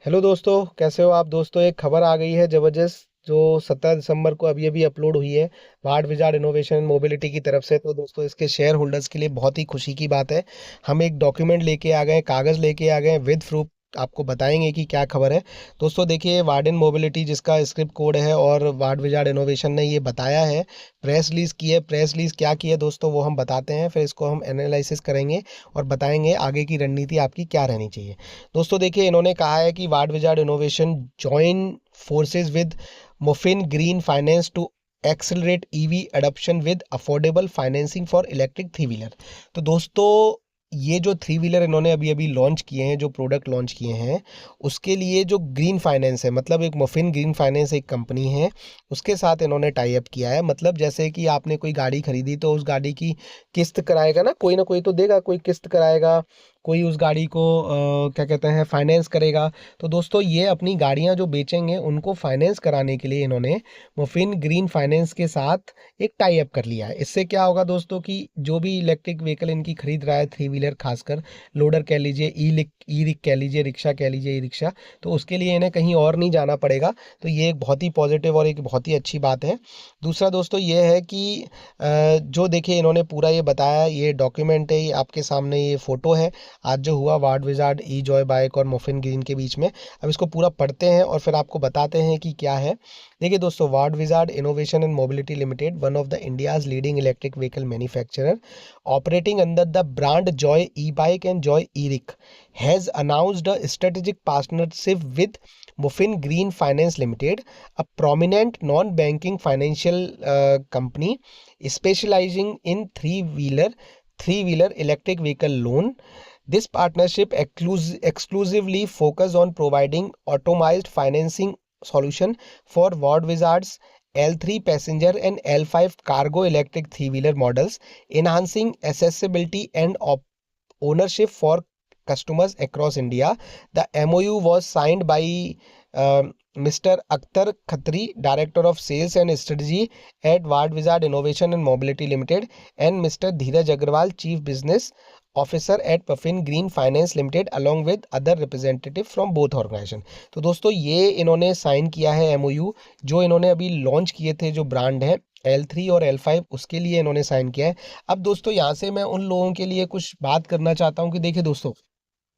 Hello दोस्तों, कैसे हो आप दोस्तों। एक खबर आ गई है ज़बरदस्त जो 17 दिसंबर को अभी अभी अपलोड हुई है वार्ड विजार्ड इनोवेशन मोबिलिटी की तरफ से। तो दोस्तों इसके शेयर होल्डर्स के लिए बहुत ही खुशी की बात है। हम एक डॉक्यूमेंट लेके आ गए, कागज़ लेके आ गए विद प्रूफ। आपको बताएंगे कि क्या खबर है। दोस्तों देखिए, वार्ड इन मोबिलिटी जिसका स्क्रिप्ट कोड है और वार्ड विजार्ड इनोवेशन ने ये बताया है, प्रेस रिलीज की है। प्रेस रिलीज क्या की है दोस्तों, वो हम बताते हैं, फिर इसको हम एनालिसिस करेंगे और बताएंगे आगे की रणनीति आपकी क्या रहनी चाहिए। दोस्तों देखिए, इन्होंने कहा है कि Wardwizard Innovation join forces with Mufin Green Finance to accelerate EV adoption with affordable financing for electric three wheeler. तो दोस्तों ये जो थ्री व्हीलर इन्होंने अभी अभी लॉन्च किए हैं, जो प्रोडक्ट लॉन्च किए हैं, उसके लिए जो ग्रीन फाइनेंस है, मतलब एक मुफिन ग्रीन फाइनेंस एक कंपनी है, उसके साथ इन्होंने टाई अप किया है। मतलब जैसे कि आपने कोई गाड़ी खरीदी तो उस गाड़ी की किस्त कराएगा ना कोई तो देगा, कोई किस्त कराएगा, कोई उस गाड़ी को क्या कहते हैं, फाइनेंस करेगा। तो दोस्तों ये अपनी गाड़ियां जो बेचेंगे उनको फाइनेंस कराने के लिए इन्होंने मुफिन ग्रीन फाइनेंस के साथ एक टाई अप कर लिया है। इससे क्या होगा दोस्तों कि जो भी इलेक्ट्रिक व्हीकल इनकी खरीद रहा है, थ्री व्हीलर खासकर, लोडर कह लीजिए, ई रिक कह लीजिए, रिक्शा कह लीजिए, ई रिक्शा, तो उसके लिए इन्हें कहीं और नहीं जाना पड़ेगा। तो ये एक बहुत ही पॉजिटिव और एक बहुत ही अच्छी बात है। दूसरा दोस्तों ये है कि जो देखिए इन्होंने पूरा ये बताया, ये डॉक्यूमेंट है, ये आपके सामने ये फोटो है आज जो हुआ वार्ड विजार्ड ई जॉय बाइक और मुफिन ग्रीन के बीच में। अब इसको पूरा पढ़ते हैं और फिर आपको बताते हैं कि क्या है। देखिए दोस्तों, ward wizard innovation and mobility limited, one of the India's leading electric vehicle manufacturer operating under the brand Joy e-bike and Joy e-rick, has announced a strategic partnership with Muffin Green Finance Limited, a prominent non-banking financial company specializing in three-wheeler electric vehicle loan. This partnership exclusively focus on providing automized financing solution for Ward Wizards L3 passenger and L5 cargo electric three-wheeler models, enhancing accessibility and ownership for customers across India. The MOU was signed by Mr. Akhtar Khatri, Director of Sales and Strategy at Ward Wizard Innovation and Mobility Limited, and Mr. Dheeraj Agarwal, Chief Business Officer at Puffin Green Finance Limited, along with other representative from both organization। तो दोस्तों ये इन्होंने sign किया है MOU, जो इन्होंने अभी launch किए थे जो ब्रांड है L3 और L5, उसके लिए इन्होंने साइन किया है। अब दोस्तों यहाँ से मैं उन लोगों के लिए कुछ बात करना चाहता हूँ कि देखिए दोस्तों,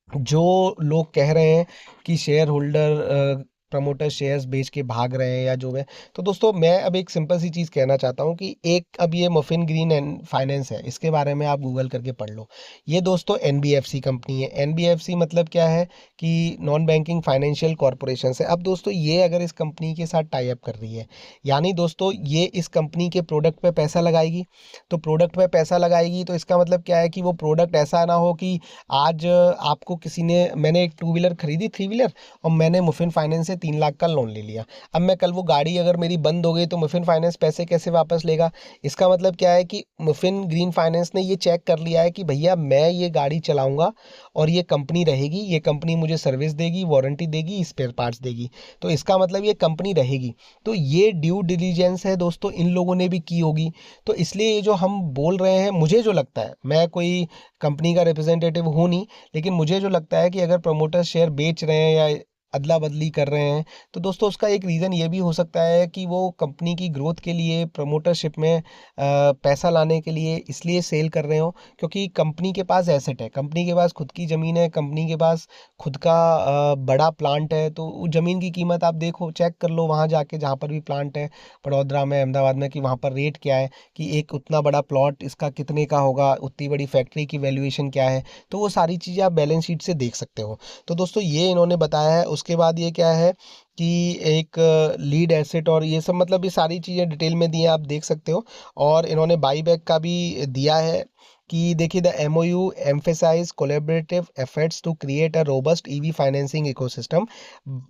जो लोग कह रहे हैं कि शेयर होल्डर प्रमोटर शेयर्स बेच के भाग रहे हैं या जो है, तो दोस्तों मैं अब एक सिंपल सी चीज़ कहना चाहता हूँ कि एक अब ये मफिन ग्रीन एंड फाइनेंस है, इसके बारे में आप गूगल करके पढ़ लो। ये दोस्तों एनबीएफसी कंपनी है। एनबीएफसी मतलब क्या है कि नॉन बैंकिंग फाइनेंशियल कॉरपोरेशन है। अब दोस्तों ये अगर इस कंपनी के साथ टाई अप कर रही है, यानी दोस्तों ये इस कंपनी के प्रोडक्ट पे पैसा लगाएगी। तो प्रोडक्ट पे पैसा लगाएगी तो इसका मतलब क्या है कि वो प्रोडक्ट ऐसा ना हो कि आज आपको किसी ने, मैंने एक टू व्हीलर खरीदी, थ्री व्हीलर, और मैंने मुफिन फाइनेंस से 3 लाख का लोन ले लिया। अब मैं कल वो गाड़ी अगर मेरी बंद हो गई तो मुफिन फाइनेंस पैसे कैसे वापस लेगा। इसका मतलब क्या है कि मुफिन ग्रीन फाइनेंस ने ये चेक कर लिया है कि भैया मैं ये गाड़ी चलाऊंगा और ये कंपनी रहेगी, ये कंपनी मुझे सर्विस देगी, वारंटी देगी, स्पेयर पार्ट्स देगी, तो इसका मतलब ये कंपनी रहेगी। तो ये ड्यू डिलीजेंस है दोस्तों, इन लोगों ने भी की होगी। तो इसलिए ये जो हम बोल रहे हैं, मुझे जो लगता है, मैं कोई कंपनी का रिप्रेजेंटेटिव हूँ नहीं, लेकिन मुझे जो लगता है कि अगर प्रमोटर शेयर बेच रहे हैं या अदला बदली कर रहे हैं, तो दोस्तों उसका एक रीज़न ये भी हो सकता है कि वो कंपनी की ग्रोथ के लिए, प्रमोटरशिप में पैसा लाने के लिए इसलिए सेल कर रहे हो, क्योंकि कंपनी के पास एसेट है, कंपनी के पास खुद की ज़मीन है, कंपनी के पास खुद का बड़ा प्लांट है। तो उस ज़मीन की कीमत आप देखो, चेक कर लो वहाँ जाके, जहाँ पर भी प्लांट है, बड़ौदा में, अहमदाबाद में, कि वहाँ पर रेट क्या है, कि एक उतना बड़ा प्लॉट इसका कितने का होगा, उतनी बड़ी फैक्ट्री की वैल्यूएशन क्या है। तो वो सारी चीज़ें आप बैलेंस शीट से देख सकते हो। तो दोस्तों ये इन्होंने बताया है। उसके बाद ये क्या है कि एक लीड एसेट और ये सब, मतलब ये सारी चीज़ें डिटेल में दी हैं, आप देख सकते हो। और इन्होंने बाई बैक का भी दिया है कि देखिए, the MOU emphasize collaborative efforts to create a robust EV financing ecosystem,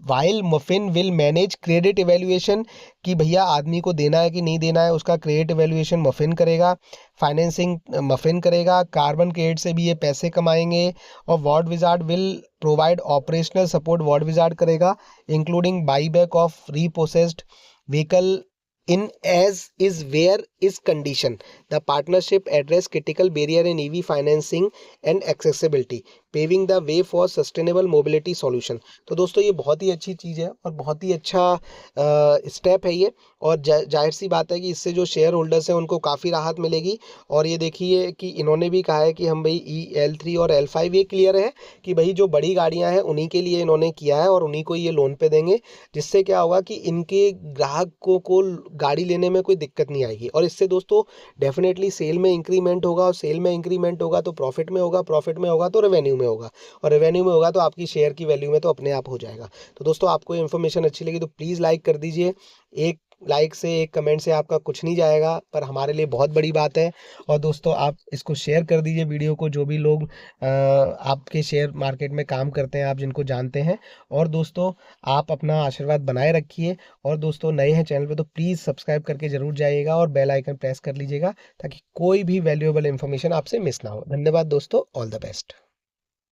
while Mufin will manage credit evaluation, कि भैया आदमी को देना है कि नहीं देना है, उसका क्रेडिट इवेल्युएशन मफिन करेगा, फाइनेंसिंग मफिन करेगा, कार्बन क्रेडिट से भी ये पैसे कमाएंगे। और Ward Wizard will provide operational support, Ward Wizard करेगा, including buy back of repossessed vehicle in as is where is condition. The partnership address critical barrier in EV financing and accessibility, paving the way for sustainable mobility solution. तो दोस्तों ये बहुत ही अच्छी चीज़ है और बहुत ही अच्छा स्टेप है ये। और जाहिर सी बात है कि इससे जो शेयर होल्डर्स हैं उनको काफ़ी राहत मिलेगी। और ये देखिए कि इन्होंने भी कहा है कि हम भाई L3 और L5 ये क्लियर है कि भाई जो बड़ी गाड़ियां हैं उन्हीं के लिए इन्होंने किया है और उन्हीं को ये लोन पे देंगे, जिससे क्या होगा कि इनके ग्राहकों को गाड़ी लेने में कोई दिक्कत नहीं आएगी। और इससे दोस्तों डेफिनेटली सेल में इंक्रीमेंट होगा, और सेल में इंक्रीमेंट होगा तो प्रॉफिट में होगा, प्रॉफिट में होगा तो रेवेन्यू में होगा, और रेवेन्यू में होगा तो आपकी शेयर की वैल्यू में तो अपने आप हो जाएगा। तो दोस्तों आपको ये इन्फॉर्मेशन अच्छी लगी तो प्लीज़ लाइक कर दीजिए। एक लाइक से, एक कमेंट से आपका कुछ नहीं जाएगा, पर हमारे लिए बहुत बड़ी बात है। और दोस्तों आप इसको शेयर कर दीजिए वीडियो को, जो भी लोग आपके शेयर मार्केट में काम करते हैं, आप जिनको जानते हैं। और दोस्तों आप अपना आशीर्वाद बनाए रखिए। और दोस्तों नए हैं चैनल पे तो प्लीज़ सब्सक्राइब करके जरूर जाइएगा और बेल आइकन प्रेस कर लीजिएगा, ताकि कोई भी वैल्यूएबल इंफॉर्मेशन आपसे मिस ना हो। धन्यवाद दोस्तों, ऑल द बेस्ट।